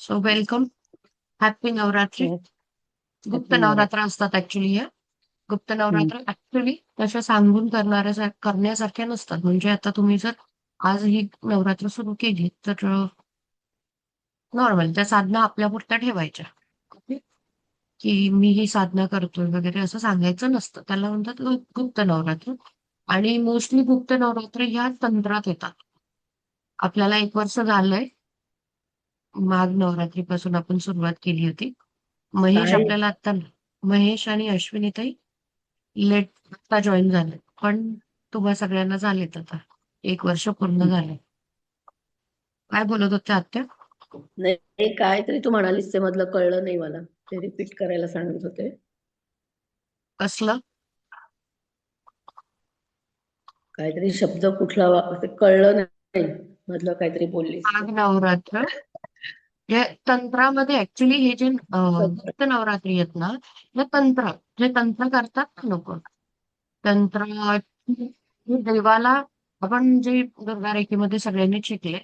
So welcome. Happy Navratri. Yes. गुप्त happy Navratra Navratri. असतात actually हे. गुप्त हम्म. नवरात्र ऍक्च्युली तशा सांगून करण्यासारख्या नसतात. म्हणजे आता तुम्ही जर आज ही नवरात्र सुरू केली तर नॉर्मल त्या साधना आपल्यापुरत्या ठेवायच्या. ओके? की मी ही साधना करतोय वगैरे असं सांगायचं नसतं. त्याला म्हणतात गुप्त नवरात्र. आणि मोस्टली गुप्त नवरात्र ह्या तंत्रात येतात. आपल्याला 1 वर्ष झालंय. माघ नवरात्रीपासून आपण सुरुवात केली होती. महेश काय? आपल्याला आता महेश आणि अश्विनीताई लेट आता जॉईन झाले. पण तुम्हा सगळ्यांना झालेत आता. 1 वर्ष पूर्ण झाले. काय बोलत होत्या आत्या? नाही, काय तरी तू म्हणालीस ते मधलं कळलं नाही मला. ते रिपीट करायला सांगत होते. कसलं? काहीतरी शब्द कुठला ते कळलं नाही. मधलं काहीतरी बोललीस माघ तू. नवरात्र. हे तंत्रामध्ये ऍक्च्युली हे जे तंत्र. गुप्त नवरात्री आहेत ना, हे तंत्र जे तंत्र करतात लोक, तंत्र हे देवाला आपण जे दुर्गा रेखेमध्ये सगळ्यांनी शिकले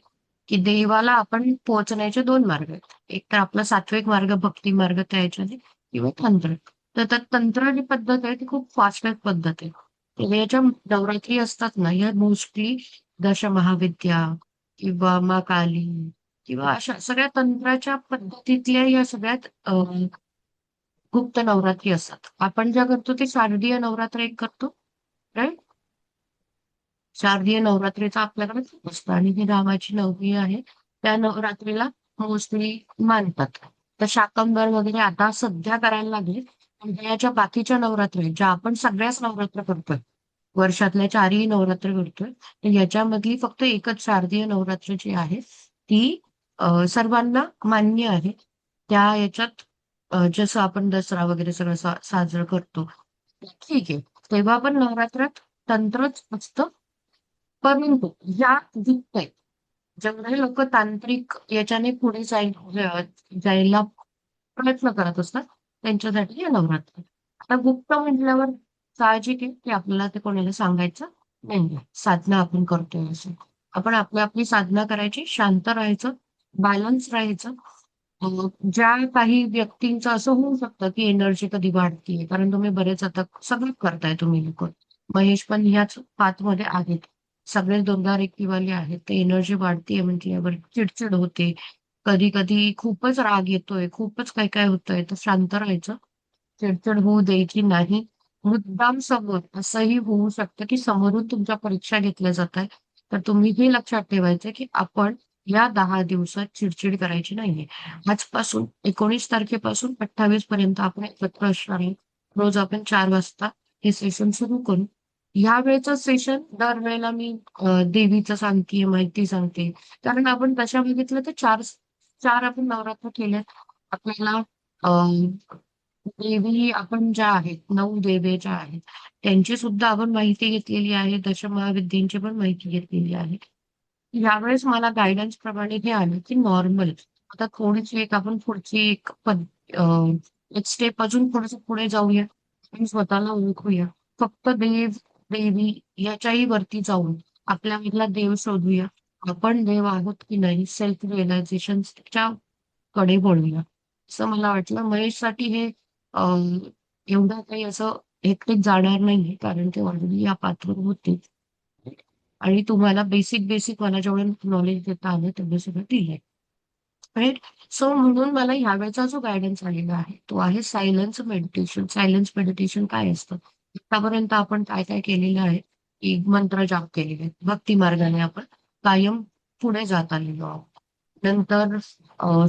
की देवाला आपण पोहोचण्याचे 2 मार्ग आहेत. एक तर आपला सात्विक मार्ग, भक्ती मार्ग त्या ह्याच्याने, किंवा तंत्र. तर त्यात तंत्र जी पद्धत आहे ती खूप फास्ट पद्धत आहे. तर याच्या नवरात्री असतात ना, या मोस्टली दशमहाविद्या किंवा मा काली किंवा अशा सगळ्या तंत्राच्या पद्धतीतल्या या सगळ्यात गुप्त नवरात्री असतात. आपण ज्या करतो ते शारदीय नवरात्र एक करतो, राईट? शारदीय नवरात्रीचा आपल्याकडे खूप असतं आणि जी रामाची नवमी आहे त्या नवरात्रीला मोस्टली मानतात. तर शाकंभर वगैरे आता सध्या करायला लागले. पण याच्या बाकीच्या नवरात्री आहेत, ज्या आपण सगळ्याच नवरात्र करतोय, वर्षातल्या 4ही नवरात्र करतोय, तर याच्यामधली फक्त एकच शारदीय नवरात्र जी आहे ती सर्वांना मान्य आहे. त्या याच्यात जसं आपण दसरा वगैरे सगळं साजरं करतो, ठीक आहे. तेव्हा पण नवरात्रात तंत्रच असतं. परंतु या युक्त आहेत. जेवढे लोक तांत्रिक याच्याने पुढे जायला प्रयत्न करत असतात, त्यांच्यासाठी हे नवरात्र. आता गुप्त म्हटल्यावर साहजिक आहे की आपल्याला ते कोणाला सांगायचं नाहीये. साधना आपण करतोय असं. आपण आपली आपली साधना करायची, शांत राहायचं, बॅलन्स राहायचं. ज्या काही व्यक्तींचं असं होऊ शकतं की एनर्जी कधी वाढतीये, कारण तुम्ही बरेच आता सगळं करताय तुम्ही लोक. महेश पण ह्याच पाथमध्ये आहेत. सगळे दुर्गा रेखीवाले आहेत. ते एनर्जी वाढतीये म्हटल्यावर चिडचिड होते. कधी कधी खूपच राग येतोय, खूपच काय काय होतंय, तर शांत राहायचं. चिडचिड होऊ द्यायची नाही. मुद्दाम समोर असंही होऊ शकतं की समोरून तुमच्या परीक्षा घेतल्या जात आहे. तर तुम्ही हे लक्षात ठेवायचं की आपण या 10 दिवसात चिडचिड करायची नाहीये. आजपासून 19 तारखेपासून 28 पर्यंत आपण एकत्र असणार आहे. रोज आपण 4 वाजता हे सेशन सुरू करू. ह्या वेळेचं सेशन दरवेळेला मी देवीचं सांगतेय, माहिती सांगते. कारण आपण तशा बघितलं तर चार चार आपण नवरात्र केले. आपल्याला देवी आपण ज्या आहेत, 9 देवी ज्या आहेत, त्यांची सुद्धा आपण माहिती घेतलेली आहे. दशमहाविद्येची पण माहिती घेतलेली आहे. यावेळेस मला गायडन्स प्रमाणे हे आलं की नॉर्मल आता थोडीशी एक आपण पुढची एक स्टेप अजून थोडस पुढे जाऊया आणि स्वतःला ओळखूया. फक्त देव, देवी याच्याही वरती जाऊन आपल्यामधला देव शोधूया. आपण देव आहोत की नाही, सेल्फ रिअलायझेशनच्या कडे वळूया. असं मला वाटलं. महेशसाठी हे एवढं काही असं हेक्टिक जाणार नाहीये, कारण ते ऑलरेडी या पाथवर होते. आणि तुम्हाला बेसिक बेसिक मला जेवढं नॉलेज देता आलं तेवढं सगळं दिलंय. राईट? सो म्हणून मला ह्यावेळेचा जो गायडन्स आलेला आहे तो आहे सायलन्स मेडिटेशन. सायलन्स मेडिटेशन काय असतं? आतापर्यंत आपण काय काय केलेलं आहे की मंत्र जाप केलेले आहेत. भक्ती मार्गाने आपण कायम पुढे जात आलेलो आहोत. नंतर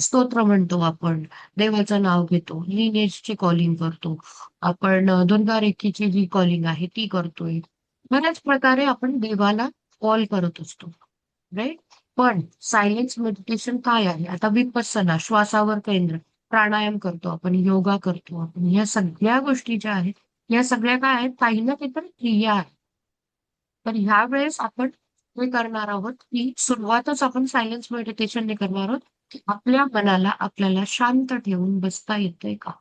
स्तोत्र म्हणतो आपण, देवाचं नाव घेतो, लिनेजची कॉलिंग करतो आपण, दुर्गा रेखीची जी कॉलिंग आहे ती करतोय. बऱ्याच प्रकारे आपण देवाला कॉल करत असतो. राईट? पण सायलेन्स मेडिटेशन काय आहे? आता विपස්සना, श्वासावर केंद्र, प्राणायाम करतो आपण, योगा करतो आपण, ह्या सगळ्या गोष्टी ज्या आहेत, या सगळ्या काय आहेत? काही ना काहीतरी क्रिया आहे. तर ह्या वेळेस आपण हे करणार आहोत की सुरुवातच आपण सायलेन्स मेडिटेशनने करणार आहोत की आपल्या मनाला आपल्याला शांत ठेवून बसता येतंय का?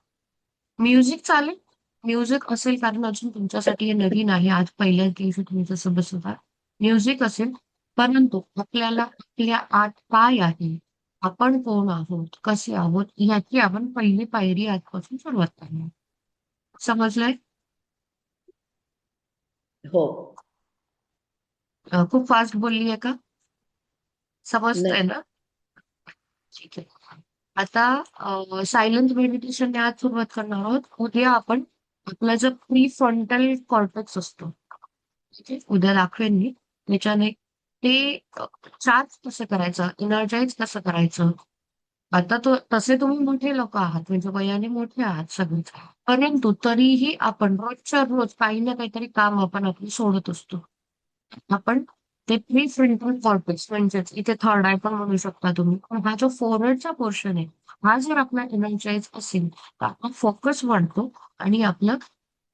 म्युझिक चालेल. म्युझिक असेल, कारण अजून तुमच्यासाठी हे नवीन आहे. आज पहिल्याच दिवशी तुम्ही जसं बसवता. म्युझिक असेल, परंतु आपल्याला आपल्या आत काय आहे? आपण कोण आहोत, कसे आहोत, याची आपण पहिली पायरी आजपासून सुरुवात करणार. समजलंय? हो. खूप फास्ट बोलली आहे का? समजतंय नाही. ना? ठीक आहे. आता सायलेंट मेडिटेशन आज सुरुवात करणार आहोत. उद्या आपण आपला जो प्री फ्रंटल कॉर्टेक्स असतो, ठीक आहे? उद्या दाखवेन मी. त्याच्याने ते चार्ज कसं करायचं, एनर्जाइज कसं करायचं. आता तो तसे तुम्ही मोठे लोक आहात, म्हणजे वयाने मोठे आहात सगळेच. परंतु तरीही आपण रोजच्या रोज काही ना काहीतरी काम आपण आपली सोडत असतो. आपण ते प्री फ्रंटल कॉर्टेक्स म्हणजेच इथे थर्ड आय पण म्हणू शकता तुम्ही. पण हा जो फॉरवर्डचा पोर्शन आहे, हा जर आपला एनर्जाइज असेल तर आपला फोकस वाढतो आणि आपलं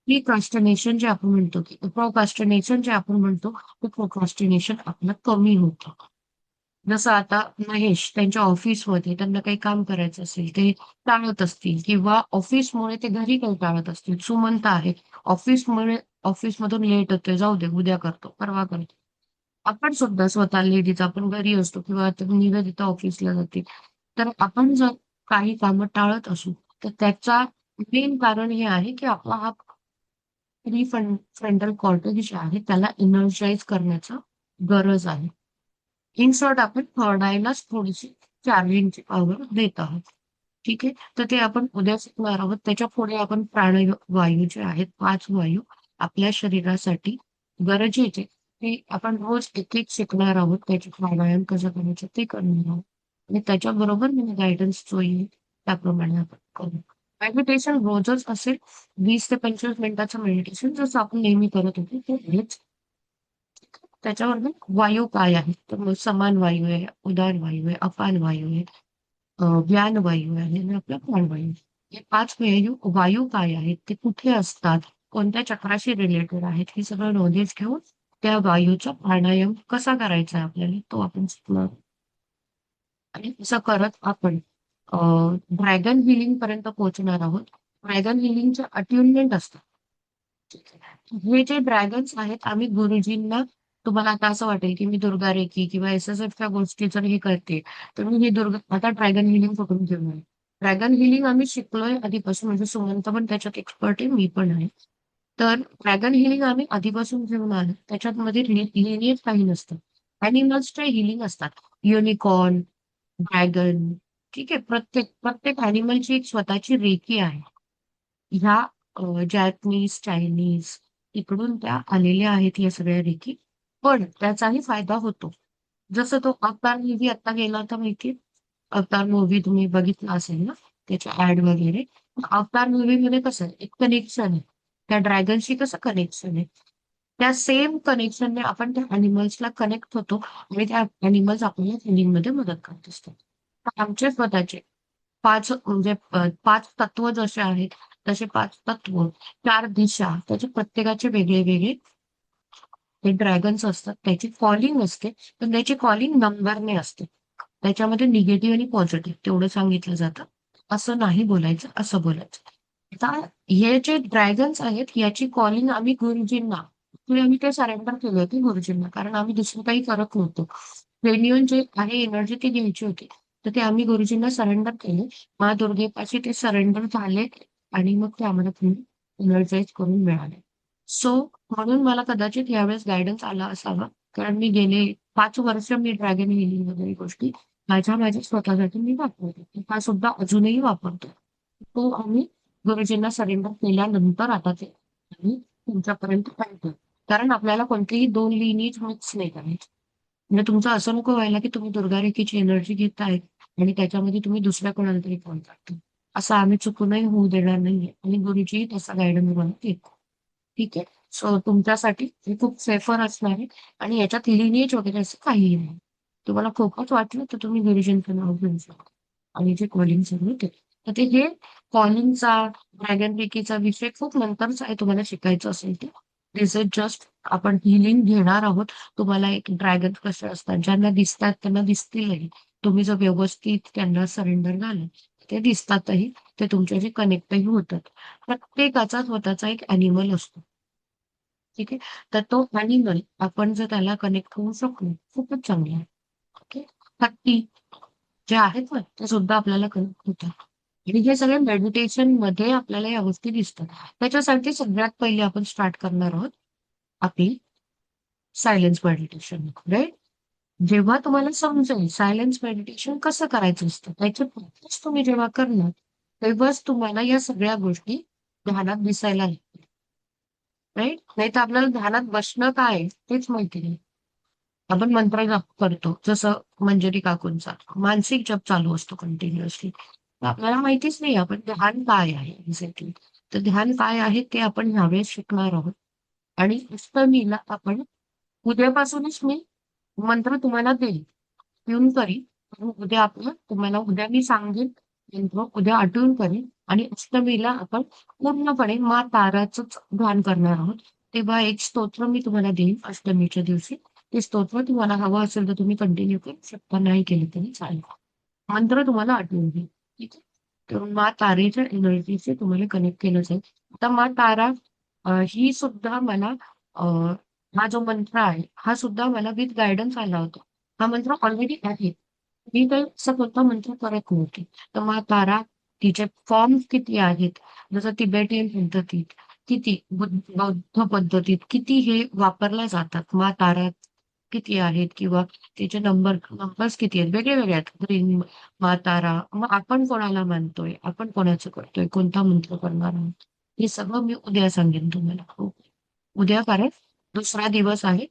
प्रिक्रॉस्टिनेशन जे आपण म्हणतो की प्रोक्रॉस्टिनेशन जे आपण म्हणतो ते प्रोक्रॉस्टिनेशन आपलं कमी होतं. जसं आता महेश त्यांच्या ऑफिसमध्ये त्यांना काही काम करायचं असेल ते टाळत असतील किंवा ऑफिसमुळे ते घरी काही टाळत असतील. सुमंत आहे ऑफिसमुळे ऑफिसमधून लेट होतोय, जाऊ दे उद्या करतो, परवा करतो. आपण सुद्धा स्वतः लेडीज आपण घरी असतो किंवा आता निवेदिता ऑफिसला जाते. तर आपण जर काही कामं टाळत असू तर त्याचा मेन कारण हे आहे की आपला हा फ्रंटल कॉर्टेक्स जे आहे त्याला एनर्जाइज करण्याचं गरज आहे. इन शॉर्ट आपण थर्ड आयलाच थोडीशी चार्जिंगची पॉवर देत आहोत. ठीक आहे. तर ते आपण उद्या शिकणार आहोत. त्याच्या पुढे आपण प्राणवायू जे आहेत 5 वायू आपल्या शरीरासाठी गरजेचे ते आपण रोज एक-एक शिकणार आहोत. त्याचे प्राणायाम कसं करायचं ते करणार आहोत. आणि त्याच्याबरोबर मी गाईडन्स जो येईल त्याप्रमाणे आपण करू. मेडिटेशन रोजच असेल 20 ते 25 मिनिटाचं मेडिटेशन जसं आपण नेहमी करत होतो ते हेच. त्याच्याबरोबर वायू काय आहेत? तर मग समान वायू आहे, उदान वायू आहे, अपान वायू आहे, व्यान वायू आहे आणि आपला प्राणवायू. हे 5 वायू वायू काय आहेत? ते कुठे असतात? कोणत्या चक्राशी रिलेटेड आहेत? हे सगळं नॉलेज घेऊन त्या वायूचा प्राणायाम कसा करायचा आहे आपल्याला तो आपण शिकणार. आणि असं करत आपण ड्रॅगन हिलिंग पर्यंत पोहोचणार आहोत. ड्रॅगन हिलिंगचे अट्युनमेंट असतात. ठीक आहे. हे जे ड्रॅगन्स आहेत आम्ही गुरुजींना तुम्हाला आता असं वाटेल की मी दुर्गा रेकी किंवा एसएसएफच्या गोष्टी जर हे करते तर मी हे आता ड्रॅगन हिलिंग कुठून घेऊन आहे. ड्रॅगन हिलिंग आम्ही शिकलोय आधीपासून म्हणजे सुमंत पण त्याच्यात एक्सपर्ट आहे मी पण आहे. तर ड्रॅगन हिलिंग आम्ही आधीपासून घेऊन आलो. त्याच्यामध्ये लिनियस काही नसतं. अॅनिमल्सचे हिलिंग असतात. युनिकॉर्न, ड्रॅगन, ठीक आहे. प्रत्येक प्रत्येक अॅनिमलची एक स्वतःची रेकी आहे. ह्या जॅपनीज, चायनीज इकडून त्या आलेल्या आहेत या सगळ्या रेकी. पण त्याचाही फायदा होतो. जसं तो अवतार मूव्ही आता गेला होता माहितीये? अवतार मूव्ही तुम्ही बघितला असेल ना? त्याच्या ऍड वगैरे. अवतार मूव्ही मध्ये कसं आहे? एक कनेक्शन आहे. त्या ड्रॅगनशी कसं कनेक्शन आहे? त्या सेम कनेक्शनने आपण त्या अॅनिमल्सला कनेक्ट होतो आणि त्या अॅनिमल्स आपल्याला हिलिंगमध्ये मदत करत असतात. तर आमचे स्वतःचे 5 म्हणजे 5 तत्व जसे आहेत, तसे 5 तत्व, 4 दिशा, त्याचे प्रत्येकाचे वेगळे वेगळे ते ड्रॅगन्स असतात. त्याची कॉलिंग असते, पण त्याची कॉलिंग नंबरने असते. त्याच्यामध्ये निगेटिव्ह आणि पॉझिटिव्ह तेवढं सांगितलं जातं. असं नाही बोलायचं, असं बोलायचं. आता हे जे ड्रॅगन्स आहेत, याची कॉलिंग आम्ही गुरुजींना ॲक्चुअली आम्ही ते सरेंडर केले होते गुरुजींना, कारण आम्ही दुसरं काही करत नव्हतो. जेन्युइन जे आहे एनर्जी ती घ्यायची होती. तर ते आम्ही गुरुजींना सरेंडर केले. माँ दुर्गेपाशी ते सरेंडर झाले आणि मग ते आम्हाला पुढे एनर्जाइज करून मिळाले. सो म्हणून मला कदाचित यावेळेस गाईडन्स आला असावा. कारण मी गेले 5 वर्ष मी ड्रॅगन हिलिंग वगैरे गोष्टी माझ्या स्वतःसाठी मी वापरते. हा सुद्धा अजूनही वापरतो. तो आम्ही गुरुजींना सरेंडर केल्यानंतर आता ते आम्ही तुमच्यापर्यंत आणतो. कारण आपल्याला कोणतीही 2 लिनिएज मिक्स नाही करायची. म्हणजे तुमचं असं नको व्हायला की तुम्ही दुर्गा रेकीची एनर्जी घेताय आणि त्याच्यामध्ये तुम्ही दुसऱ्या कोणाला तरी फोन करता. असं आम्ही चुकूनही होऊ देणार नाहीये आणि गुरुजी तसा गाईडन्स मला देतो. ठीक आहे. सो तुमच्यासाठी हे खूप सेफर असणार आहे आणि याच्यात लिनिएज वगैरे असं काहीही नाही. तुम्हाला खूपच वाटलं तर तुम्ही गुरुजींचं नाव घेऊ शकता आणि जे कॉलिंग सगळं ते. तर ते हे कॉलिंगचा, ड्रॅगन रेकीचा विषय खूप नंतरचा आहे तुम्हाला शिकायचं असेल तर. दिस इज जस्ट आपण हिलिंग घेणार आहोत. तुम्हाला एक ड्रॅगन कसे असतात, ज्यांना दिसतात त्यांना दिसतीलही. तुम्ही जर व्यवस्थित त्यांना सरेंडर झालं, ते दिसतातही, ते तुमच्याशी कनेक्टही होतात. प्रत्येकाचा स्वतःचा एक ॲनिमल असतो. ठीक आहे. तर तो ॲनिमल आपण जर त्याला कनेक्ट होऊ शकलो, खूपच चांगलं आहे. ओके. हत्ती जे आहेत ना ते सुद्धा आपल्याला कनेक्ट होतात. आणि हे सगळे मेडिटेशन मध्ये आपल्याला या गोष्टी दिसतात. त्याच्यासाठी सगळ्यात पहिले आपण स्टार्ट करणार आहोत आपली सायलेन्स मेडिटेशन, राईट? जेव्हा तुम्हाला समजेल सायलेन्स मेडिटेशन कसं करायचं असतं, त्याची प्रॅक्टिस तुम्ही जेव्हा करणार, तेव्हाच तुम्हाला या सगळ्या गोष्टी ध्यानात दिसायला लागतील, राईट? नाही तर आपल्याला ध्यानात बसणं काय आहे, तेच माहिती नाही. आपण मंत्र जप करतो, जसं मंजरी काकूंचा मानसिक जप चालू असतो कंटिन्युअसली. आपल्याला माहितीच नाही आपण ध्यान काय आहे एक्झॅक्टली. तर ध्यान काय आहे ते आपण ह्यावेळेस शिकणार आहोत. आणि अष्टमीला आपण उद्यापासूनच मी मंत्र तुम्हाला देईल, ट्यून करीन. आणि उद्या आपलं तुम्हाला उद्या मी सांगेन मंत्र, उद्या आठवून करीन. आणि अष्टमीला आपण पूर्णपणे मा ताराचंच ध्यान करणार आहोत. तेव्हा एक स्तोत्र मी तुम्हाला देईन अष्टमीच्या दिवशी. ते स्तोत्र तुम्हाला हवं असेल तर तुम्ही कंटिन्यू करू शकता, नाही केलं तरी चालेल. मंत्र तुम्हाला आठवून घेईल, ठीक आहे? तर मा तारेच्या एनर्जीचे तुम्हाला कनेक्ट केलं जाईल. आता मा तारा ही सुद्धा मला अ, हा जो मंत्र आहे हा सुद्धा मला विथ गायडन्स आला होता. हा मंत्र ऑलरेडी आहे. मी काही असं कोणता मंत्र करत नव्हते. तर मा तारा, तिचे फॉर्म किती आहेत, जसं तिबेटियन पद्धतीत किती, बौद्ध पद्धतीत किती हे वापरल्या जातात. मा तारा किती आहेत किंवा त्याचे नंबर्स किती आहेत, वेगळे वेगळे आहेत. ग्रीन मा तारा. मग आपण कोणाला मानतोय, आपण कोणाचं करतोय, कोणता मंत्र करणार आहोत, हे सगळं मी उद्या सांगेन तुम्हाला. हो. उद्या कारण दुसरा दिवस आहे.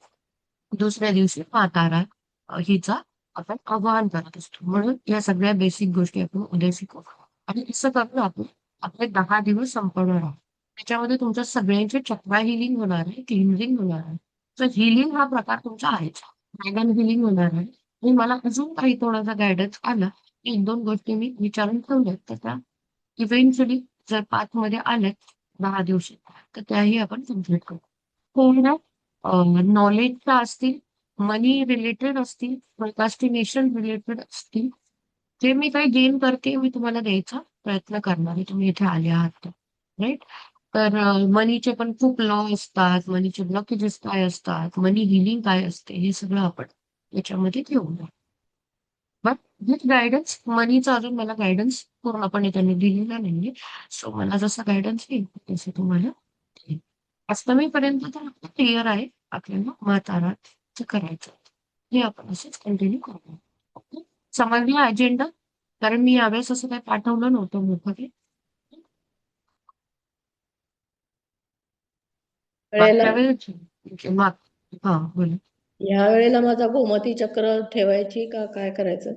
दुसऱ्या दिवशी मा तारा हिचा आपण आवाहन करत असतो. म्हणून या सगळ्या बेसिक गोष्टी आपण उद्या शिकू. आणि असं करून आपण आपले 10 दिवस संपवणार आहोत. त्याच्यामध्ये तुमच्या सगळ्यांचे चक्रा हिलिंग होणार आहे, क्लिन्झिंग होणार आहे. तर हिलिंग हा प्रकार तुमचा आहेच. ड्रॅगन हिलिंग होणार आहे. आणि मला अजून काही थोडासा गायडन्स आला, 1-2 गोष्टी मी विचारून ठेवल्यात, तर त्या इव्हेंच्युअली जर पाथमध्ये आल्यात 10 दिवशी, तर त्याही आपण कम्प्लीट करू. पूर्ण नॉलेजच्या असतील, मनी रिलेटेड असतील, प्रोकास्टिनेशन रिलेटेड असतील, जे मी काही गेन करते मी तुम्हाला द्यायचा प्रयत्न करणार आहे. तुम्ही इथे आले आहात तर, राईट? तर मनीचे पण खूप लॉ असतात, मनीचे ब्लॉकेजेस काय असतात, मनी हिलिंग काय असते, हे सगळं आपण याच्यामध्ये घेऊया. बट विथ गायडन्स, मनीचा अजून मला गायडन्स पूर्णपणे त्यांनी दिलेला नाहीये. सो मला जसा गायडन्स येईल तसे तुम्हाला देईन. अष्टमीपर्यंत तर क्लिअर आहे आपल्याला म्हाताराचं करायचं. हे आपण असंच कंटिन्यू करूया. ओके? समजला अजेंडा? कारण मी यावेळेस असं काही पाठवलं नव्हतं मोठं. वेळेला मागच्या वेळेस हा बोला. ह्या वेळेला माझा गोमती चक्र ठेवायची का काय करायचं?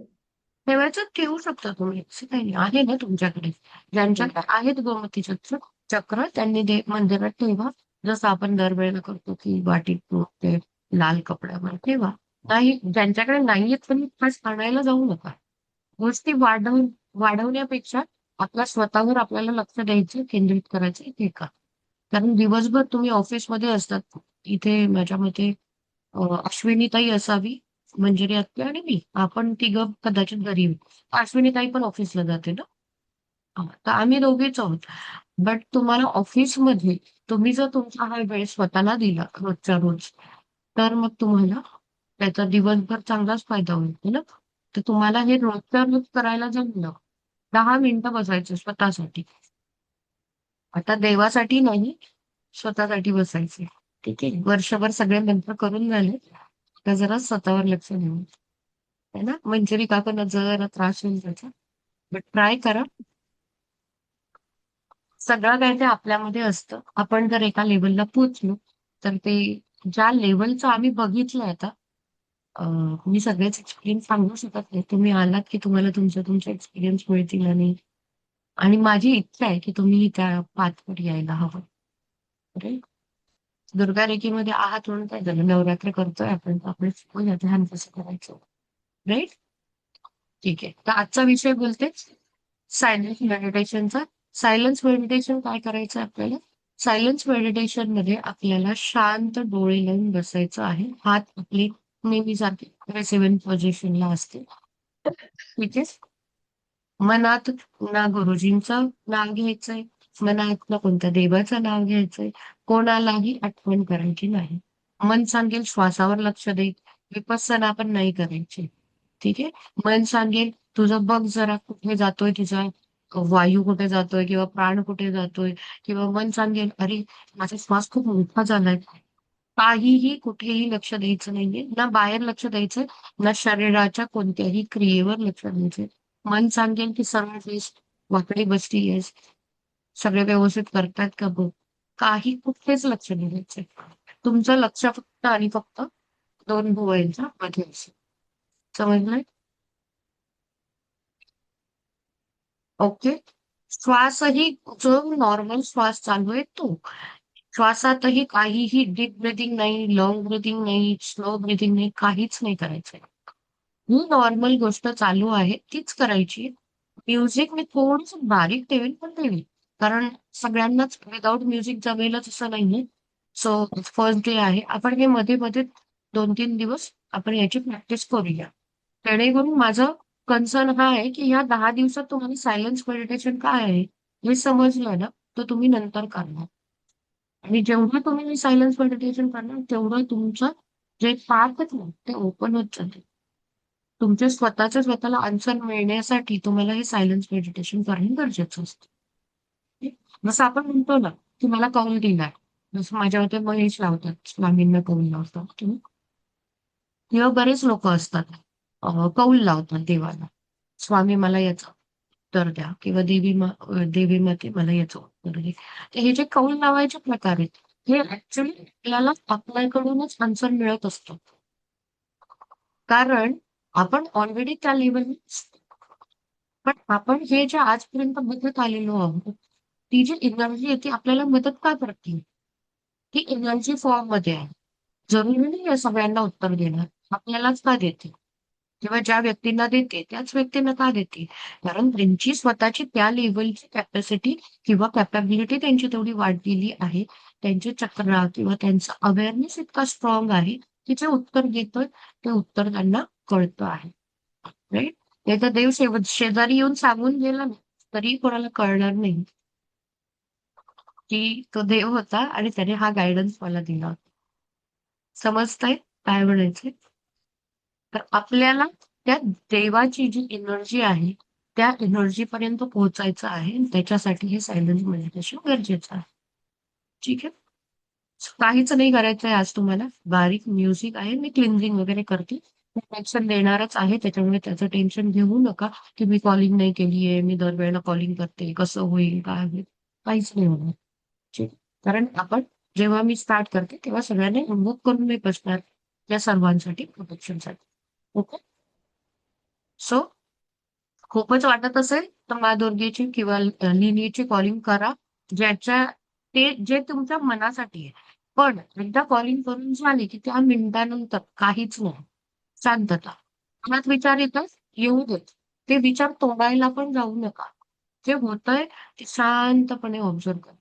ठेवायचं ठेवू शकता तुम्ही, असं काही नाही. आहे ना तुमच्याकडे, ज्यांच्याकडे आहेत गोमती चक्र चक्र त्यांनी ते मंदिरात ठेवा. जसं आपण दरवेळेला करतो की वाटीत तूप ते लाल कपड्यावर ठेवा. नाही, ज्यांच्याकडे नाहीयेत त्यांनी खास आणायला जाऊ नका. गोष्टी वाढवण्यापेक्षा आपल्या स्वतःवर आपल्याला लक्ष द्यायचं, केंद्रित करायचं, हे का. कारण दिवसभर तुम्ही ऑफिसमध्ये असतात. इथे माझ्या मते अश्विनीताई असावी, मंजिरी आत्या आणि मी, आपण तिघं कदाचित घरी येऊ. अश्विनीताई पण ऑफिसला जाते ना. तर आम्ही दोघेच आहोत. बट तुम्हाला ऑफिसमध्ये तुम्ही जर तुमचा हा वेळ स्वतःला दिला रोजच्या रोज, तर मग तुम्हाला त्याचा दिवसभर चांगलाच फायदा होईल ना. तर तुम्हाला हे रोजच्या रोज करायला जमलं, 10 मिनिटं बसायचं स्वतःसाठी. आता देवासाठी नाही, स्वतःसाठी बसायचे. ठीक आहे. वर्षभर सगळे मंत्र करून झाले. आता जरा स्वतःवर लक्ष देऊ. है ना? मंजिरी काकांना जरा त्रास होईल त्याचा. बट ट्राय करा. सगळं काही ते आपल्यामध्ये असतं. आपण जर एका लेव्हलला पोहोचलो, तर ते ज्या लेव्हलचं आम्ही बघितलंय आता, मी सगळेच एक्सपिरियन्स सांगू शकत नाही. तुम्ही आलात की तुम्हाला तुमचे एक्सपिरियन्स मिळतील. आणि माझी इच्छा आहे की तुम्ही त्या पाथवर यायला हवं. राईट? दुर्गा रेकीमध्ये आहात म्हणून काय झालं, नवरात्र करतोय आपण, तर आपण शिकूया ध्यान कसं करायचं. राईट? ठीक आहे. तर आजचा विषय बोलते सायलेन्स मेडिटेशनचा. सायलेन्स मेडिटेशन काय करायचं आपल्याला? सायलेन्स मेडिटेशन मध्ये आपल्याला शांत डोळे लावून बसायचं आहे. हात आपले नेहमीसारखे रिसिव्हिंग पोझिशनला असते. ठीक आहे. मनात ना गुरुजींचं नाव घ्यायचंय, मनात ना कोणत्या देवाचं नाव घ्यायचंय, कोणालाही आठवण करायची नाही. मन सांगेल श्वासावर लक्ष दे. विपස්සना पण नाही करायची. ठीक आहे. मन सांगेल तुझं बघ जरा कुठे जातोय तुझा वायू कुठे जातोय किंवा प्राण कुठे जातोय, किंवा मन सांगेल अरे माझा श्वास खूप मोठा झालाय. काहीही कुठेही लक्ष द्यायचं नाहीये, ना बाहेर लक्ष द्यायचं, ना शरीराच्या कोणत्याही क्रियेवर लक्ष द्यायचं. मन सांगेल की सर्व वेळेस वाकडी बसती आहेस, सगळे व्यवस्थित करतात का बघ. काही कुठेच लक्ष नाही द्यायचं. तुमचं लक्ष फक्त आणि फक्त दोन भुवयांच्या मध्ये असेल. समजलंय? ओके. श्वासही जो नॉर्मल श्वास चालू आहे तो, श्वासातही काहीही डीप ब्रिथिंग नाही, लॉंग ब्रिथिंग नाही, स्लो ब्रिथिंग नाही, काहीच नाही करायचंय. ही नॉर्मल गोष्ट चालू आहे तीच करायची. म्युझिक मी थोडस बारीक ठेवेन पण ठेवेन, कारण सगळ्यांनाच विदाऊट म्युझिक जमेलच असं नाहीये. सो फर्स्ट डे आहे, आपण हे मध्ये मध्ये 2-3 दिवस आपण याची प्रॅक्टिस करूया. जेणेकरून माझं कन्सर्न हा आहे की ह्या 10 दिवसात तुम्हाला सायलेन्स मेडिटेशन काय आहे हे समजलं ना, तर तुम्ही नंतर करणार. आणि जेवढं तुम्ही सायलेन्स मेडिटेशन करणार तेवढं तुमचं जे पार्ट आहे ना ते ओपन होत जाते. तुमच्या स्वतःच्या स्वतःला आन्सर मिळण्यासाठी तुम्हाला हे सायलेन्स मेडिटेशन करणे गरजेचं असतं. ठीक? जसं आपण म्हणतो ना की मला कौल दिलाय, जसं माझ्या मते महेश लावतात, स्वामींना कौल लावतात किंवा बरेच लोक असतात कौल लावतात देवाला, स्वामी मला याचं उत्तर द्या, किंवा देवी माते मला याचं उत्तर दे. तर हे जे कौल लावायचे प्रकार आहेत, हे ऍक्च्युली आपल्याला आपल्याकडूनच आन्सर मिळत असतो. कारण आपण ऑलरेडी त्या लेवलवर असतो. पण आपण हे जे आजपर्यंत बघत आलेलो आहोत, ती जी एनर्जी आहे ती आपल्याला मदत का करते? ती एनर्जी फॉर्म मध्ये आहे. जरुरी नाही आहे सगळ्यांना उत्तर देणं. आपल्यालाच का देते? किंवा ज्या व्यक्तींना देते त्याच व्यक्तींना का देते? कारण त्यांची स्वतःची त्या लेव्हलची कॅपॅसिटी किंवा कॅपॅबिलिटी त्यांची तेवढी वाढलेली आहे. त्यांचे चक्र किंवा त्यांचा अवेअरनेस इतका स्ट्रॉंग आहे की जे उत्तर देतोय ते उत्तर त्यांना कळतं आहे. राईट? नाही तर देव शेजारी येऊन सांगून गेला ना, तरी कोणाला कळणार नाही की तो देव होता आणि त्याने हा गायडन्स मला दिला होता. समजतंय काय म्हणायचंय? तर आपल्याला त्या देवाची जी एनर्जी आहे त्या एनर्जी पर्यंत पोहोचायचं आहे आणि त्याच्यासाठी हे सायलेंट मेडिटेशन गरजेचं आहे. ठीक आहे. काहीच नाही करायचंय आज तुम्हाला. बारीक म्युझिक आहे, मी क्लिन्झिंग वगैरे करते. मी टेन्शन देणारच आहे, त्याच्यामुळे त्याचं टेन्शन घेऊ नका की मी कॉलिंग नाही केलीये, मी दरवेळेला कॉलिंग करते, कसं होईल, काय होईल. काहीच नाही होणार. ठीक. कारण आपण जेव्हा मी स्टार्ट करते तेव्हा सगळ्यांनी इन्व्होक करून मी बसणार या सर्वांसाठी प्रोटेक्शनसाठी. ओके. सो खूपच वाटत असेल तर मा दुर्गेची किंवा लिनीची कॉलिंग करा, ज्याच्या ते जे तुमच्या मनासाठी आहे. पण एकदा कॉलिंग करून झाली की त्या मिनिटानंतर काहीच नाही, शांतता. मनात विचार येतात, येऊ देत. ते विचार तोडायला पण जाऊ नका. जे होतंय ते शांतपणे ऑब्झर्व करा.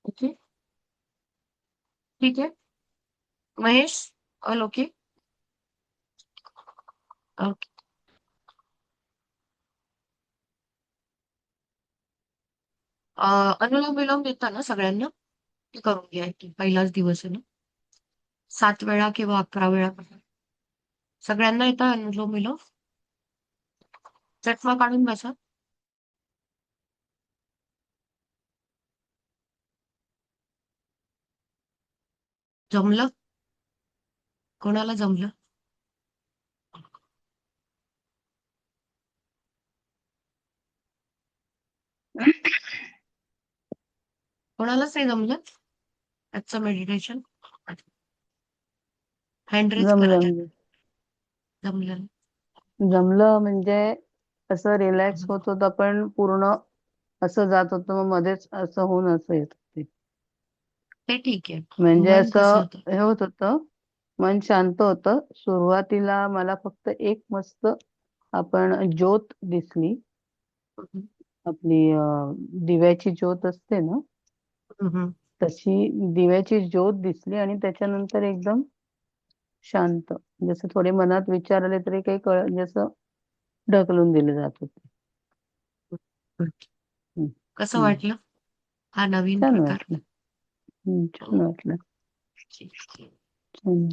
ओके. ठीक आहे. Mahesh, all okay. अनुलोम विलोम येतं ना सगळ्यांना, ते करून घ्या की पहिलाच दिवस आहे ना. 7 वेळा किंवा 11 वेळा सगळ्यांना येतं अनुलोम विलोम. चष्मा काढून बसा. जमलं? कोणाला जमलं? कोणालाच नाही जमलं आजचं मेडिटेशन? हँड रेज करा जमलं त्यात. म्हणजे जमलं. जमलं म्हणजे असं रिलॅक्स होत होतं, पण पूर्ण असं जात होतं, मग मध्येच असं होऊन असं येत होते. ते ठीक आहे. म्हणजे मन कसं असं होतं? हे होत होतं, मन शांत होतं. सुरुवातीला मला फक्त एक मस्त आपण ज्योत दिसली, हम्म, आपली दिव्याची ज्योत असते ना, हम्म, तशी दिव्याची ज्योत दिसली आणि त्याच्यानंतर एकदम शांत. जसं थोडे मनात विचार आले तरी काही जसं ढकलून दिले जात होते. हम्म. हम्म, कसं हम्म. वाटलं हा नवीन छान प्रकार? वाटलं. छान वाटलं. छान.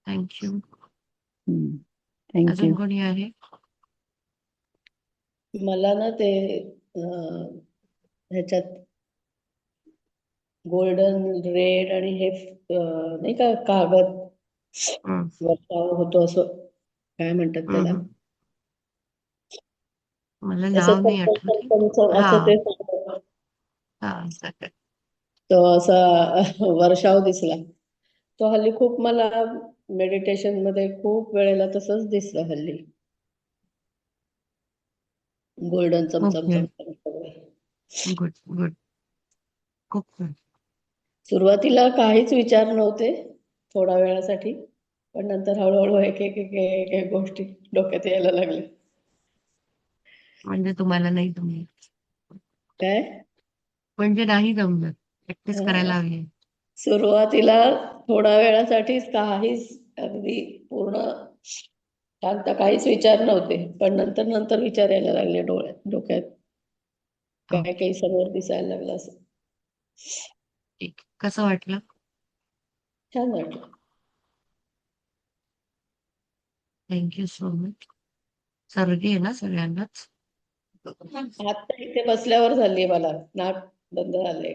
थँक्यू. हम्म. थँक्यू. अजून कोणी आहे? मला ना ते अं, ह्याच्यात गोल्डन रेड आणि हे नाही का कागद हम्म, वर्षाव होतो असं, काय म्हणतात त्याला, हम्म. मला असं नाव नाही आठवत आहे. हा असं ते सगळं. हा चालेल. तो असा वर्षाव दिसला. तो हल्ली खूप मला मेडिटेशन मध्ये खूप वेळेला तसंच दिसलं हल्ली, गोल्डन चमचम ओके, चमचम सगळं. गुड गुड, खूप good. सुरुवातीला काहीच विचार नव्हते थोड्या वेळासाठी, पण नंतर हळूहळू एक एक एक एक एक गोष्टी डोक्यात यायला लागल्या. म्हणजे तुम्हाला नाही जमलं, काय म्हणजे नाही जमलं, प्रॅक्टिस अं, करायला हवी. सुरुवातीला थोड्या वेळासाठीच काहीच, अगदी पूर्ण शांत, काहीच विचार नव्हते, पण नंतर नंतर विचार यायला लागले डोक्यात, काय ओके, काही समोर दिसायला लागलं असं. ठीक. कसं वाटलं? छान वाटलं. Thank you so much. सर्दी आहे ना सगळ्यांनाच. आता इथे बसल्यावर झाली मला, नाक बंद झाले.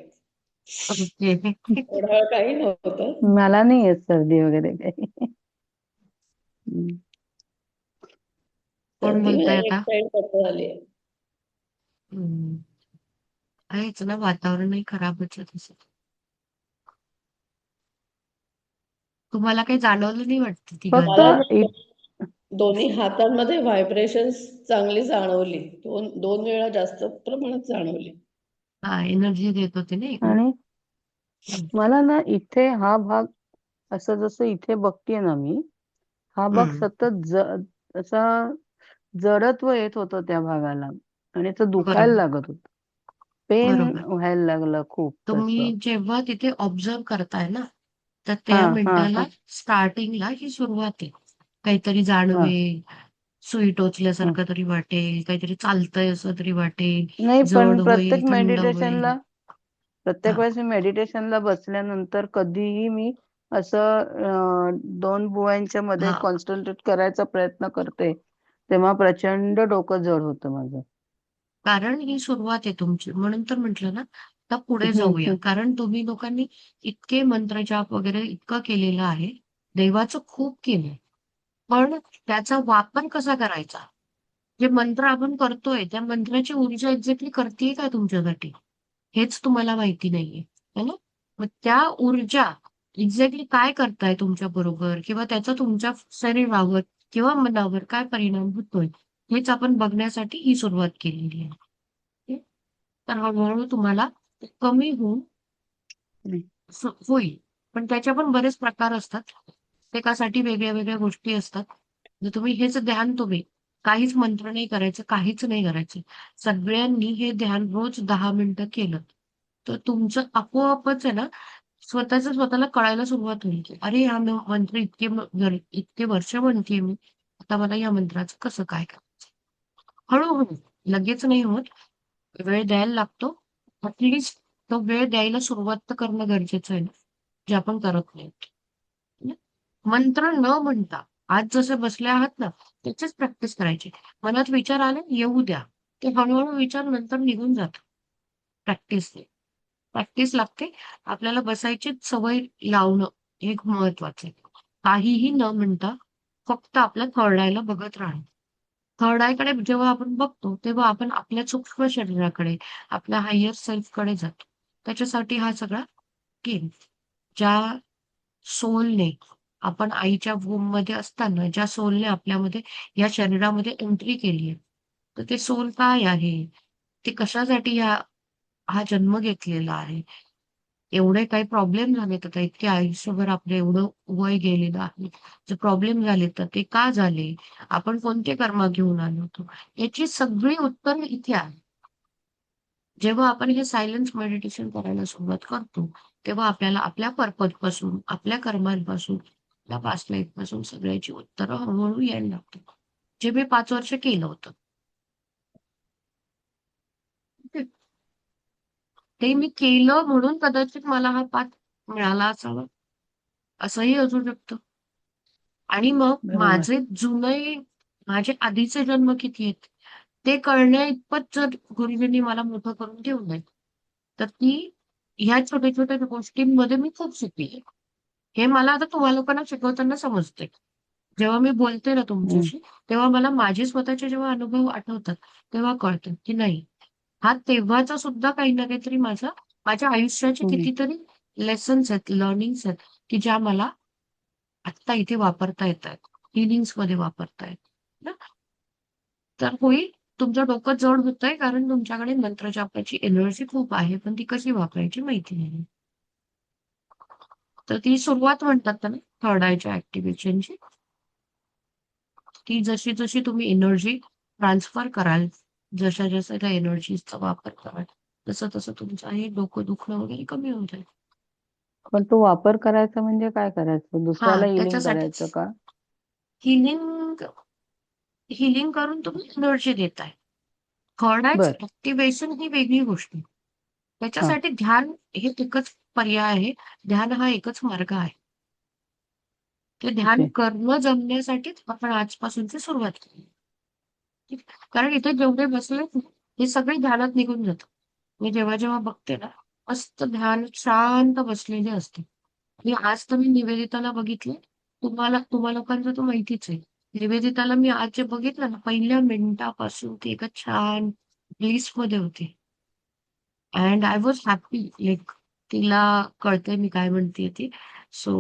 ओके. थोडा वेळ काही नव्हतं. मला नाही येत सर्दी वगैरे काही. हम्म. कोण सर्दी बोलताय म्हणजे एक आता? साइड बंद झाली. हम्म. आहेच ना, वातावरणही खराबच आहे तसं. तुम्हाला काही जाणवलं नाही वाटतं फक्त मला तिघांना? ना दोन्ही हातांमध्ये व्हायब्रेशन्स चांगली जाणवली, दोन दोन वेळा जास्त प्रमाणात जाणवली. हा, एनर्जी देत होते ना इकडे. आणि हम्म, मला ना इथे हा भाग, असं जसं इथे बघतीये ना मी, हा भाग हम्म. सतत असा जडत्व येत होतं त्या भागाला, आणि तो दुखायला बरोबर, लागत होतं. पेन बरोबर. व्हायला लागलं खूप तसं. तुम्ही जेव्हा तिथे ऑब्झर्व करताय ना, तर हा त्या हा मिनिटाला हा स्टार्टिंगला ही सुरुवात आहे. काहीतरी हा जाणवेल, सुई हा. टोचल्यासारखं तरी वाटेल, काहीतरी चालतंय असं तरी वाटेल, नाही, जड पण होईल, थंड होईल. प्रत्येक हा, वेळेस मी मेडिटेशनला बसल्यानंतर कधीही मी असं 2 बुवांच्या मध्ये हा. कॉन्सन्ट्रेट करायचा प्रयत्न करते, तेव्हा प्रचंड डोकं जड होतं माझं. कारण ही सुरुवात आहे तुमची. म्हणून तर म्हटलं ना, आता पुढे हम्म, जाऊया. कारण तुम्ही लोकांनी इतके मंत्रजाप वगैरे इतकं केलेलं आहे. देवाचं खूप केलंय. पण त्याचा वापर कसा करायचा? जे मंत्र आपण करतोय, त्या मंत्राची ऊर्जा एक्झॅक्टली करतीये काय तुमच्यासाठी? हेच तुम्हाला माहिती नाहीये. है ना? मग त्या ऊर्जा एक्झॅक्टली काय करताय तुमच्याबरोबर किंवा त्याचा तुमच्या शरीरावर किंवा मनावर काय परिणाम होतोय, हेच आपण बघण्यासाठी ही सुरुवात केलेली आहे. ओके? तर हळू तुम्हाला ते कमी होऊन हम्म. होईल. पण त्याचे पण बरेच प्रकार असतात. प्रत्येकासाठी वेगळ्या-वेगळ्या गोष्टी असतात. जर तुम्ही हेच ध्यान काहीच मंत्र नाही करायचं, काहीच नाही करायचं. सगळ्यांनी हे ध्यान रोज 10 मिनिटं केलं, तर तुमचं आपोआपच आहे ना, स्वतःला कळायला सुरुवात होईल, की अरे हा मंत्र इतके वर्ष म्हणतेय मी, आता मला या मंत्राचं कसं काय करायचं? हळू लगेच नाही होत. वेळ द्यायला लागतो. ॲटलीस्ट तो वेळ द्यायला सुरुवात तर करणं गरजेचं आहे ना, जे आपण करत नाही. म्हणजे मंत्र न म्हणता आज जसे बसले आहात ना, त्याचीच प्रॅक्टिस करायची. मनात विचार आले, येऊ द्या. ते हळू विचार नंतर निघून जातात. प्रॅक्टिसने. प्रॅक्टिस लागते. आपल्याला बसायची सवय लावणं हे खूप महत्वाचं आहे. काहीही न म्हणता फक्त आपल्या थर्ड आयला बघत राहणं. थर्ड आयकडे जेव्हा आपण बघतो, तेव्हा आपण आपल्या सूक्ष्म शरीराकडे, आपल्या हायर सेल्फकडे जातो. त्याच्यासाठी हा सगळा गेम. ज्या सोलने आपण आईच्या वूममध्ये असताना ज्या सोलने आपल्यामध्ये या शरीरामध्ये एंट्री केली आहे, तर ते सोल काय आहे? ते कशासाठी हा जन्म घेतलेला आहे? एवढे काही प्रॉब्लेम झालेत आता इतके आयुष्यभर आपलं एवढं वय गेलेलं आहे. जे प्रॉब्लेम झाले तर ते का झाले? आपण कोणते कर्म घेऊन आलो होतो? याची सगळी उत्तरं इथे आहेत. जेव्हा आपण हे सायलेन्स मेडिटेशन करायला सुरुवात करतो, तेव्हा आपल्याला आपल्या पर्पजपासून, आपल्या कर्मांपासून, आपल्या पास्ट लाईफपासून सगळ्याची उत्तरं हळू यायला लागतात. जे मी 5 वर्ष केलं होतं. ते मी केलं म्हणून कदाचित मला हा पाठ मिळाला असावा, असंही असू शकतं. आणि मग बरोबर. माझे आधीचे जन्म किती आहेत ते कळण्या इतपत जर गुरुजींनी मला मोठं करून ठेवलंय, तर ह्या छोट्या छोट्या गोष्टींमध्ये मी खूप सुखी आहे. हे मला आता तुम्हा लोकांना शिकवताना समजतंय. जेव्हा मी बोलते ना हम्म. तुमच्याशी, तेव्हा मला माझे स्वतःचे जेव्हा अनुभव आठवतात, तेव्हा कळतं की नाही, हा तेव्हाचा सुद्धा काही ना काहीतरी माझ्या आयुष्याचे हम्म. कितीतरी लेसन्स आहेत, लर्निंग्स आहेत, की ज्या मला आत्ता इथे वापरता येतात, हिलिंग्स मध्ये वापरता येत ना. तर होईल, तुमचं डोकं जड होतंय कारण तुमच्याकडे मंत्र जपाची एनर्जी खूप आहे, पण ती कशी वापरायची माहिती नाही. तर ती सुरुवात म्हणतात ना थर्ड आयच्या ऍक्टिव्हेशनची, ती जशी जशी तुम्ही एनर्जी ट्रान्सफर कराल, जशा जशा त्या एनर्जीचा वापर कराल, तसं तसं तुमचं हे डोकं दुखणं वगैरे कमी होऊन जाईल. पण तो वापर करायचा म्हणजे काय करायचं? हा, दुसऱ्याला हिलिंग त्याच्यासाठीच करायचं का? हिलिंग हिलिंग करून तुम्ही एनर्जी देताय. थर्ड आयच बर. ऍक्टिव्हेशन ही वेगळी गोष्ट आहे. हा. त्याच्यासाठी ध्यान हे एकच पर्याय आहे. ध्यान हा एकच मार्ग आहे. ते ध्यान ओके. करणं जमण्यासाठीच आपण आजपासूनची सुरुवात केली. ठीक आहे? कारण इथे जेवढे बसले हे सगळे ध्यानात निघून जातात. मी जेव्हा जेव्हा बघते ना, मस्त ध्यान शांत बसलेले असते. आणि आज तर मी निवेदिताला बघितले. तुम्हा लोकांचं तर माहितीच आहे. निवेदिताला मी आज जे बघितलं ना, पहिल्या मिनिटापासून ती एका छान ब्लिसमध्ये होती. And I was happy, like तिला कळतंय मी काय म्हणतेय ती. सो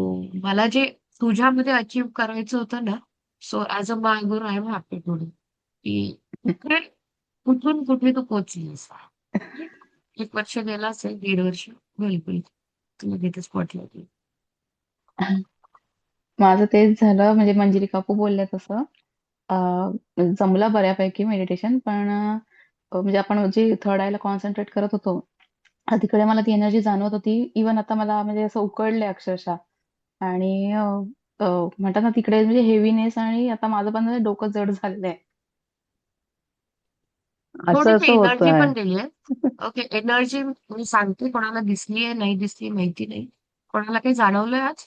मला जे तुझ्यामध्ये अचीव्ह करायचं होतं ना, so as a my Guru I am happy today, की कुठे कुठून कुठे तू पोहोचलीस. 1 वर्ष गेला असेल, 1.5 वर्ष. बिलकुल. तुला तिथे स्पॉटलाइट येईल. माझं तेच झालं, म्हणजे मंजिरी काकू बोलल्या तसं. जमला बऱ्यापैकी मेडिटेशन, पण म्हणजे आपण जे थर्ड आयला कॉन्सन्ट्रेट करत होतो, तिकडे मला ती एनर्जी जाणवत होती. इव्हन आता मला म्हणजे असं उकळलंय अक्षरशः. आणि म्हणतात ना तिकडे म्हणजे हेवीनेस, आणि आता माझं पण म्हणजे डोकं जड झालेलं असं थोडीशी असं एनर्जी होतंय. पण दिलीये. ओके, एनर्जी मी सांगते, कोणाला दिसलीये, नाही दिसली माहिती नाही. कोणाला काही जाणवलंय आज?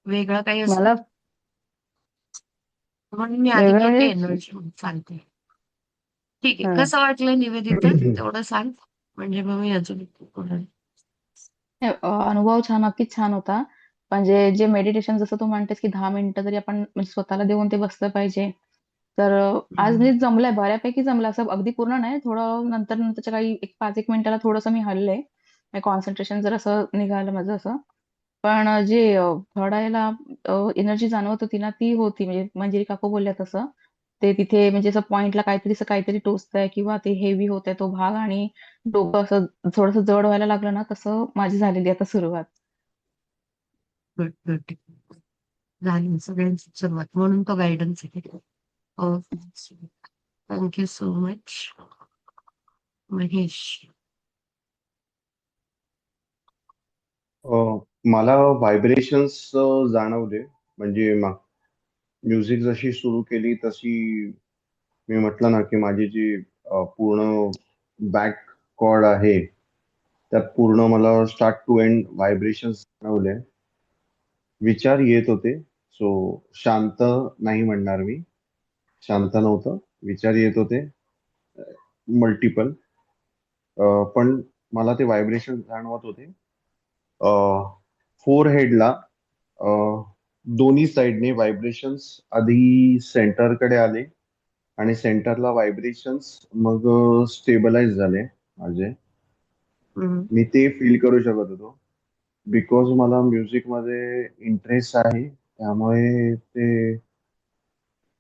वेगळं काही असं? मला म्हणून मी आधी वेगळं काही ते म्हणजे एनर्जी सांगते. ठीक आहे. हा. कसं वाटलं निवेदिता? तेवढं सांग. म्हणजे मग मी अजून कोणाला. अनुभव छान, नक्कीच छान होता. म्हणजे जे मेडिटेशन जसं तू म्हणतेस, की 10 मिनिटं तरी आपण म्हणजे स्वतःला देऊन ते बसलं पाहिजे. तर आज हम्म. म्हणजे जमलंय, बऱ्यापैकी जमलं. असं अगदी पूर्ण नाही. थोडं नंतर नंतरच्या काही 5-1 मिनिटाला थोडंसं मी हलले. कॉन्सन्ट्रेशन जर असं निघालं माझं असं. पण जे थोडायला एनर्जी जाणवत होती ना, ती होती. म्हणजे मंजिरी काकू बोलल्या तसं. ते तिथे म्हणजे असं पॉइंटला काहीतरी असं काहीतरी टोचतंय किंवा ते हेवी होतंय तो भाग, आणि डोकं असं थोडंसं जड व्हायला लागलं ना, तसं माझी झालेली आता सुरुवात. Good, good. झाली सगळ्यांची सुरुवात. म्हणून तो गायडन्स आहे. हो. Thank you so much, Mahesh. मला व्हायब्रेशन्स जाणवले. म्हणजे म्युझिक जशी सुरू केली तशी मी म्हटलं ना की माझी जी पूर्ण बॅक कॉर्ड आहे त्यात पूर्ण मला स्टार्ट टू एंड व्हायब्रेशन्स जाणवले. विचार येत होते. सो शांत नाही म्हणणार मी, शांत नव्हतं. विचार येत होते मल्टिपल, पण मला ते व्हायब्रेशन जाणवत होते. फोर हेडला दोन्ही साइडने व्हायब्रेशन्स आधी सेंटरकडे आले आणि सेंटरला व्हायब्रेशन्स मग स्टेबलाइज झाले माझे. हम्म. मी ते फील करू शकत होतो. बिकॉज मला म्युझिक मध्ये इंटरेस्ट आहे, त्यामुळे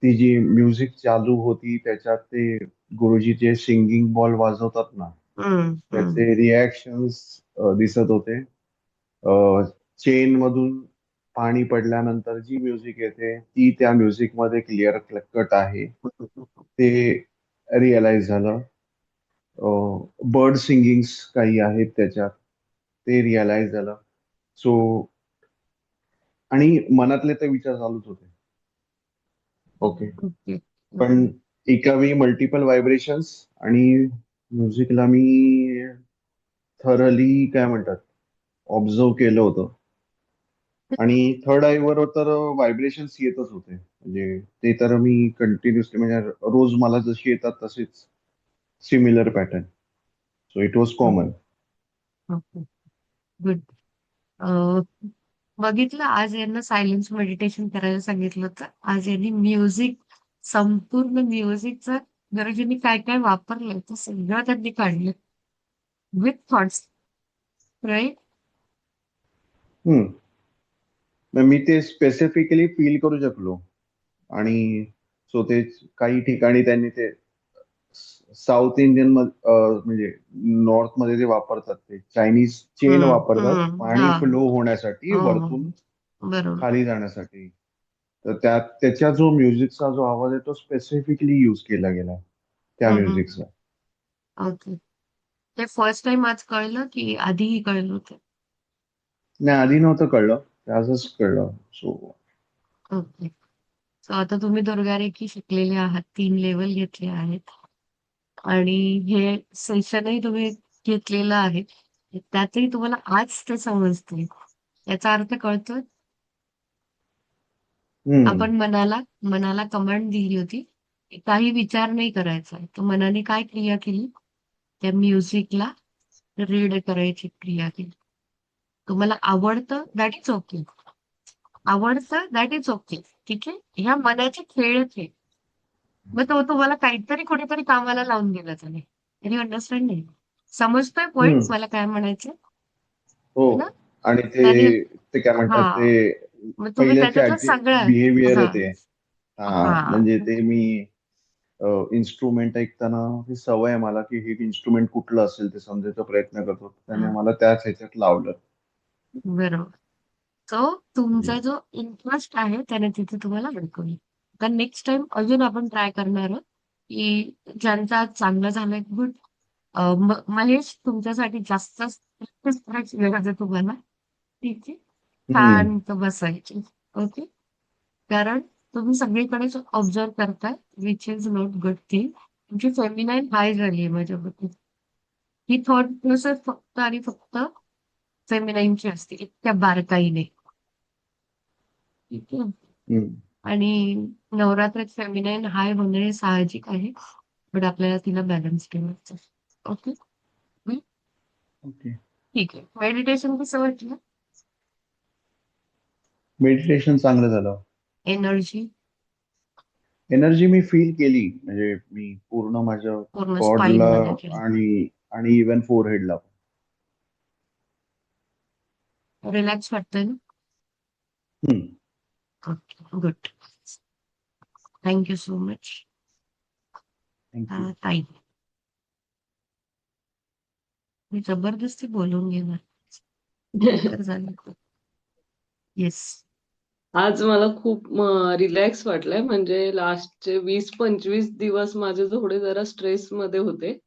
ती जी म्युझिक चालू होती त्याच्यात ते गुरुजीचे सिंगिंग बॉल वाजवतात ना, हम्म. हम्म. त्याचे रिॲक्शन्स दिसत होते. चेन मधून पाणी पडल्यानंतर जी म्युझिक येते ती त्या म्युझिक मध्ये क्लिअर कट आहे, ते रिअलाइज झालं. बर्ड सिंगिंग्स काही आहेत त्याच्यात, ते रिअलाइज झालं. सो आणि मनातले ते विचार चालूच होते. Okay, okay. पण एका वेळी मल्टिपल व्हायब्रेशन्स आणि म्युझिकला मी थरली काय म्हणतात ऑब्झर्व केलं होतं. आणि थर्ड आयवर तर व्हायब्रेशन्स येतच होते. म्हणजे ते तर मी कंटिन्युअसली म्हणजे रोज मला जशी येतात तसेच similar pattern. So it was common. Okay, good. बघितलं, आज यांना सायलेन्स मेडिटेशन करायला सांगितलं होतं. आज यांनी म्युझिक, संपूर्ण म्युझिकचं गरजेने काय काय वापरलंय ते सगळं त्यांनी काढलं विथ थॉट्स, राईट? हम्म. मग मी ते स्पेसिफिकली फील करू शकलो. आणि सो ते काही ठिकाणी त्यांनी ते साऊथ इंडियन म्हणजे नॉर्थ मध्ये जे वापरतात ते चायनीज चेन वापरतात हा. पाणी फ्लो होण्यासाठी हो, हो, वरतून हो. बरोबर. खाली जाण्यासाठी. तर त्याच्या जो म्युझिकचा जो आवाज आहे तो स्पेसिफिकली यूज केला गेला त्या म्युझिकचा. ओके. ते फर्स्ट टाइम आज कळलं की आधीही कळलं होतं? नाही, आधी नव्हतं कळलं, ते आजच कळलं. So okay. सो आता तुम्ही दुर्गारेखी शिकलेले आहात, 3 लेवल घेतले आहेत आणि हे सेशनही तुम्ही घेतलेलं आहे. त्यातही तुम्हाला आज ते समजतंय. याचा अर्थ कळतोय? आपण मनाला कमांड दिली होती, की काही विचार नाही करायचा. तर मनाने काय क्रिया केली? त्या म्युझिकला रीड करायची क्रिया केली. तुम्हाला आवडतं दॅट इज ओके. आवडतं दॅट इज ओके. ठीक आहे? ह्या मनाचे खेळच आहे. मग तो तुम्हाला काहीतरी कुठेतरी कामाला लावून गेला त्याने. Can you understand? समजतोय पॉइंट मला काय म्हणायचं? हो. है ना? आणि त्याने ते ते काय म्हणतात हां. ते मग तुम्ही त्याच्यातलं पहिल्याचे सगळं बिहेवियर आहे हां, ते. हा, हां. म्हणजे ते मी इन्स्ट्रुमेंट ऐकताना ही सवय आहे मला की हे इन्स्ट्रुमेंट कुठलं असेल ते समजायचा प्रयत्न करतो. त्याने हां, मला त्याच ह्याच्यात लावलं. बरोबर. सो तुमचा जो इंटरेस्ट आहे त्याने तिथे तुम्हाला अडकवलं. तर नेक्स्ट टाइम अजून आपण ट्राय करणार आहोत, की ज्यांचा आज चांगलं झालंय गुड. महेश, तुमच्यासाठी जास्तच प्रॅक्टिस करायची गरज आहे तुम्हाला. ठीक आहे. हम्म. शांत बसायची. ओके. कारण तुम्ही सगळीकडेच ऑब्झर्व करताय, which is not good thing. तुमची फेमिनाईन हाय झाली आहे माझ्या मते. ही थॉट प्रोसेस फक्त आणि फक्त फेमिनाईनची असते, इतक्या बारकाईने. ठीक आहे. हम्म. आणि नवरात्रात फेमिनाईन हाय होणे हे साहजिक आहे. पण आपल्याला तिला बॅलन्स ठेवायचं. ओके. ओके. ठीक आहे. मेडिटेशन कसं वाटलं? मेडिटेशन चांगलं झालं. एनर्जी एनर्जी मी फील केली. म्हणजे मी पूर्ण माझ्या पूर्ण स्पाईन कॉर्डला मध्ये केली. आणि आणि इवन फोरहेडला. रिलॅक्स वाटतंय ना? हम्म. Okay, good. Thank you so much. Thank you. ताई, मी जबरदस्ती बोलून घेणार. नंतर झालं. येस. आज मला खूप रिलॅक्स वाटलंय. म्हणजे लास्टचे 20-25 दिवस माझे थोडे जरा स्ट्रेसमध्ये होते.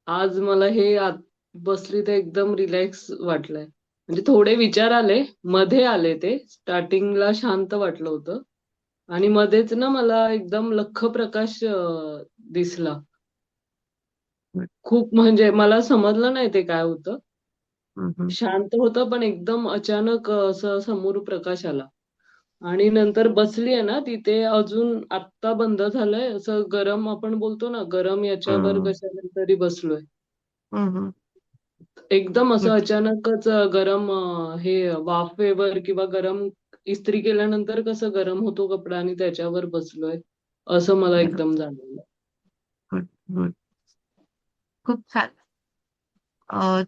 आज मला हे बसली तर एकदम रिलॅक्स वाटलंय. म्हणजे थोडे विचार आले, मध्ये आले ते. स्टार्टिंगला शांत वाटलं होतं आणि मध्येच ना मला एकदम लख्ख प्रकाश दिसला. खूप म्हणजे मला समजलं नाही ते काय होतं. शांत होतं पण एकदम अचानक असं समोर प्रकाश आला. आणि नंतर बसली आहे ना तिथे अजून आत्ता बंद झालंय. असं गरम आपण बोलतो ना, गरम याच्यावर कशावर तरी बसलोय. एकदम असं गुड. अचानकच गरम हे वाफेवर किंवा गरम इस्त्री केल्यानंतर कसं गरम होतो कपडा आणि त्याच्यावर बसलोय, असं मला एकदम जाणवलं. Good, good. खूप छान.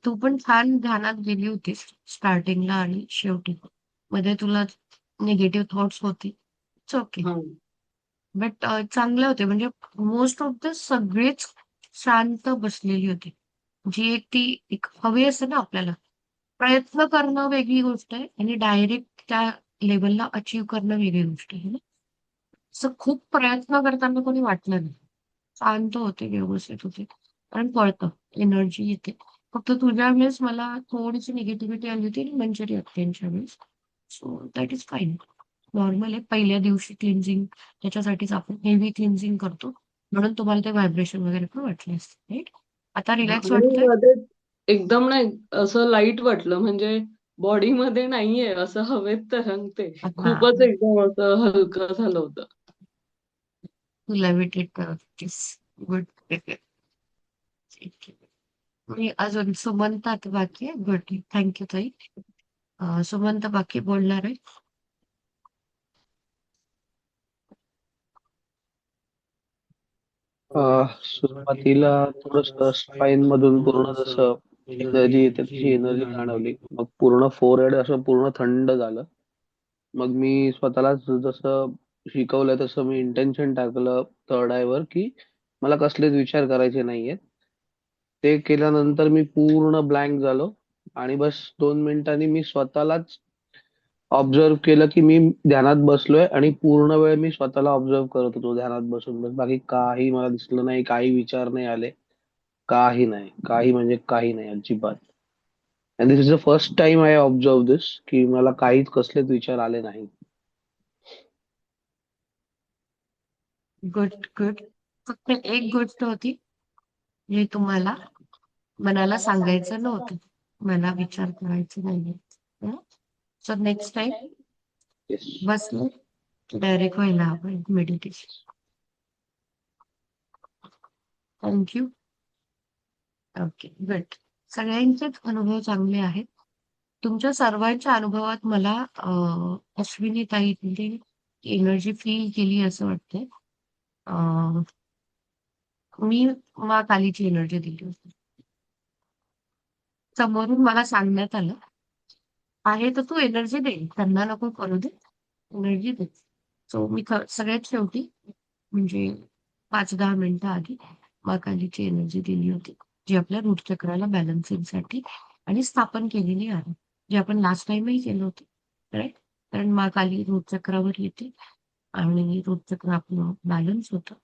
तू पण छान ध्यानात गेली होतीस स्टार्टिंगला आणि शेवटी. मध्ये तुला निगेटिव्ह थॉट्स होते. It's okay. हां. बट चांगले होते. म्हणजे मोस्ट ऑफ द सगळेच शांत बसलेली होती. जी एक हवी असते ना आपल्याला. प्रयत्न करणं वेगळी गोष्ट आहे आणि डायरेक्ट त्या लेव्हलला अचीव्ह करणं वेगळी गोष्ट आहे ना. असं खूप प्रयत्न करताना कोणी वाटलं नाही. शांत होते, व्यवस्थित होते. कारण कळतं, एनर्जी येते. फक्त तुझ्या वेळेस मला थोडीशी निगेटिव्हिटी आली होती आणि मंजरी आत्यांच्या वेळेस. So that is fine. Normal आहे. पहिल्या दिवशी क्लिन्झिंग त्याच्यासाठीच आपण हेवी क्लिन्झिंग करतो. म्हणून तुम्हाला ते व्हायब्रेशन वगैरे पण वाटले असते, राईट? आता रिलॅक्स आणि वाटतंय? मध्ये एकदम नाही असं लाईट वाटलं. म्हणजे बॉडीमध्ये नाहीये असं हवेत तरंगते. हा खूपच एकदम असं हलकं झालं होतं. तू लेव्हिटेट करतेस. गुड. मी अजून सुमंत आता बाकी आहे. गुड. थँक्यू ताई. सुमंत बाकी बोलणार आहे. सुरुवातीला थोडस स्पाईन मधून पूर्ण जसं एनर्जी येते तशी एनर्जी जाणवली. मग पूर्ण फोरहेड असं पूर्ण थंड झालं. मग मी स्वतःला जसं शिकवलंय तसं मी इंटेन्शन टाकलं थर्ड आय वर की मला कसलेच विचार करायचे नाहीयेत. ते केल्यानंतर मी पूर्ण ब्लँक झालो आणि बस 2 मिनिटांनी मी स्वतःलाच ऑब्झर्व केलं की मी ध्यानात बसलोय आणि पूर्ण वेळ मी स्वतःला ऑब्झर्व करत होतो ध्यानात बसून. बस बाकी काही मला दिसलं नाही, काही विचार नाही आले, काही नाही, काही म्हणजे काही नाही अजिबात. And this is the first time I observe this की मला काहीच कसलेच विचार आले नाही. गुड. फक्त एक गोष्ट होती जी तुम्हाला मनाला सांगायचं नव्हतं. मला विचार करायचे नाहीये. So next time yes. बसले डायरेक्ट व्हायला हवं मेडिटेशन. थँक्यू. ओके. गुड. सगळ्यांचेच अनुभव चांगले आहेत. तुमच्या सर्वांच्या अनुभवात मला अश्विनी ताईची एनर्जी फील केली असं वाटतंय. मी मा कालीची एनर्जी दिली होती. समोरून मला सांगण्यात आलं आहे तर तू एनर्जी दे, त्यांना नको करू दे, एनर्जी दे. सो मी सगळ्यात शेवटी म्हणजे 5-10 मिनिटं आधी मा कालीची एनर्जी दिली होती, जी आपल्या रूट चक्राला बॅलन्सिंगसाठी आणि स्थापन केलेली आहे, जे आपण लास्ट टाइमही केलं होतं. राईट. कारण मा काली रूट चक्रावर येते आणि रूट चक्र आपलं बॅलन्स होतं.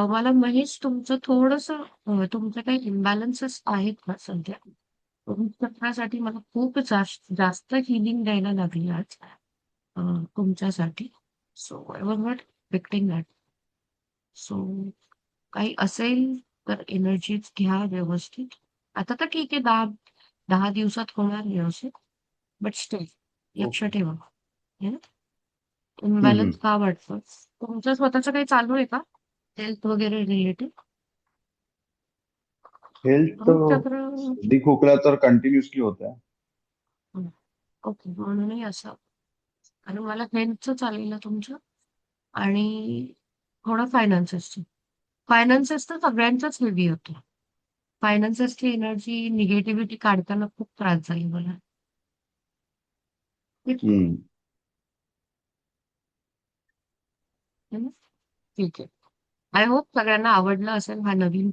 मला महेश तुमचं थोडंसं तुमचं काही इम्बॅलन्सेस आहेत का सध्या? रूट चक्रासाठी मला खूप जास्त हिलिंग द्यायला लागली आज तुमच्यासाठी. So I was not expecting that. So काही असेल तर एनर्जीज घ्या व्यवस्थित. आता तर ठीक आहे, 10 दिवसात होणार व्यवस्थित, बट स्टील लक्ष ओके. ठेवा. हम्म. इम्बॅलन्स का वाटतं? तुमचं स्वतःचं काही चालू आहे का हेल्थ वगैरे रिलेटेड? हेल्थ रूट चक्र. सर्दी खोकला तर कंटिन्युअसली होत्या. ओके. म्हणूनही असं. आणि मला हेल्थचं चालेल तुमचं आणि थोडं फायनान्सेसचं. फायनान्सेस तर सगळ्यांचाच हेवी होतो. फायनान्सेसची एनर्जी निगेटिव्हिटी काढताना खूप त्रास झाला मला. ठीक आहे. हम्म. ठीक आहे. आय होप सगळ्यांना आवडलं असेल हा नवीन